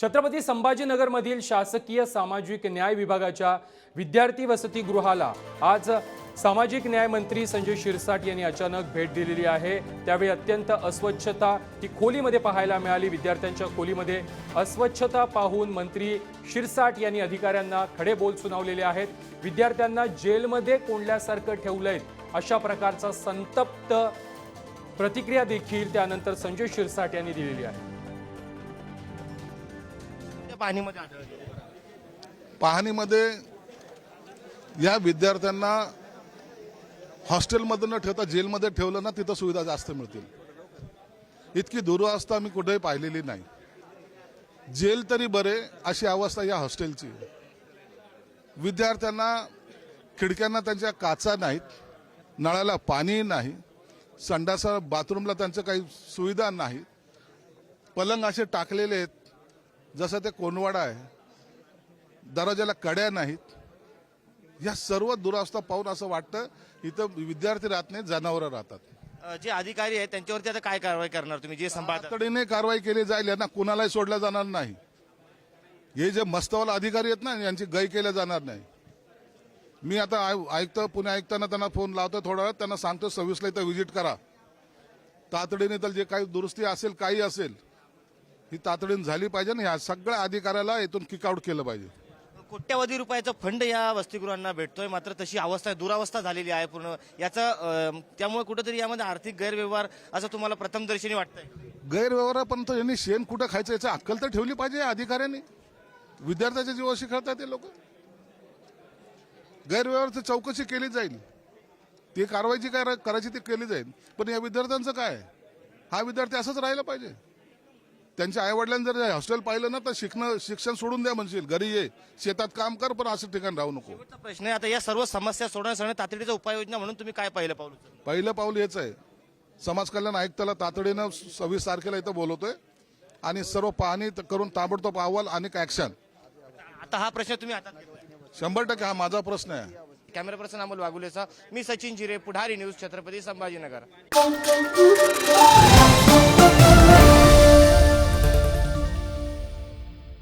छत्रपती संभाजीनगरमधील शासकीय सामाजिक न्याय विभागाच्या विद्यार्थी वसतिगृहाला आज सामाजिक न्याय मंत्री संजय शिरसाट यांनी अचानक भेट दिलेली आहे। त्यावेळी अत्यंत अस्वच्छता ही खोलीमध्ये पाहायला मिळाली। विद्यार्थ्यांच्या खोलीमध्ये अस्वच्छता पाहून मंत्री शिरसाट यांनी अधिकाऱ्यांना खडे बोल सुनावलेले आहेत। विद्यार्थ्यांना जेलमध्ये कोंडल्यासारखं ठेवलंय अशा प्रकारचा संतप्त प्रतिक्रिया देखील त्यानंतर संजय शिरसाट यांनी दिलेली आहे। पाहणीमध्ये या विद्यार्थ्यांना हॉस्टेलमध्ये न ठेवता जेलमध्ये ठेवलं ना, तिथं सुविधा जास्त मिळतील। इतकी दुरावस्था मी कुठेही पाहिलेली नाही। जेल तरी बरे अशी अवस्था या हॉस्टेलची। विद्यार्थ्यांना खिडक्यांना त्यांच्या काचा नाहीत, नळाला पाणी नाही, संडासा बाथरूमला त्यांचं काही सुविधा नाही, पलंग असे टाकलेले आहेत जसं ते कोनवाडा आहे, दरवाजाला कड्या नाहीत। या सर्व दुरावस्था पाहून असं वाटतं इथं विद्यार्थी राहत नाहीत, जनावरं राहतात। जे अधिकारी आहेत त्यांच्यावरती आता काय कारवाई करणार तुम्ही? जे संभाळतात तातडीने कारवाई केली जाईल, यांना कुणालाही सोडलं जाणार नाही। हे जे मस्तवाला अधिकारी आहेत ना, यांची गय केल्या जाणार नाही। मी आता आयुक्त पुणे आयुक्तांना त्यांना फोन लावतो, थोडा वेळ त्यांना सांगतो 26 ला इथं व्हिजिट करा तातडीने। तर जे काही दुरुस्ती असेल काही असेल ही तातडीने झाली पाहिजे ना। ह्या सगळ्या अधिकाऱ्याला इथून किकआउट केलं पाहिजे। कोट्यावधी रुपयाचा फंड या वसतिगृहांना भेटतोय, मात्र तशी अवस्था दुरावस्था झालेली आहे पूर्ण याचा। त्यामुळे कुठेतरी यामध्ये आर्थिक गैरव्यवहार असं तुम्हाला प्रथमदर्शनी वाटतंय? गैरव्यवहारापर्यंत यांनी शेण कुठं खायचं याची अक्कल तर ठेवली पाहिजे अधिकाऱ्यांनी। विद्यार्थ्याच्या जीवाशी खेळतात ते लोक। गैरव्यवहाराची चौकशी केली जाईल, ती कारवाई जी काय करायची ती केली जाईल। पण या विद्यार्थ्यांचं काय? हा विद्यार्थी असंच राहिला पाहिजे। त्यांच्या आईवडिलांनी जर हॉस्टेल पाहिलं ना तर शिक्षण सोडून द्या म्हणशील, घरी ये, शेतात काम कर, पण असं ठिकाण राहू नको। प्रश्न आहे आता या सर्व समस्या सोडवण्यासाठी तातडीचा उपाययोजना म्हणून तुम्ही काय पहिलं पाऊल उचललं? पहिलं पाऊल हेच आहे, समाज कल्याण आयुक्ताला तातडीनं 26 तारखेला इथं बोलवतोय आणि सर्व पाहणी करून ताबडतोब अहवाल आणि ऍक्शन। आता हा प्रश्न तुम्ही हातात घेतलाय? 100% हा माझा प्रश्न आहे। कॅमेरा पर्सन अमोल वाघुलेचा मी सचिन जिरे, पुढारी न्यूज, छत्रपती संभाजीनगर।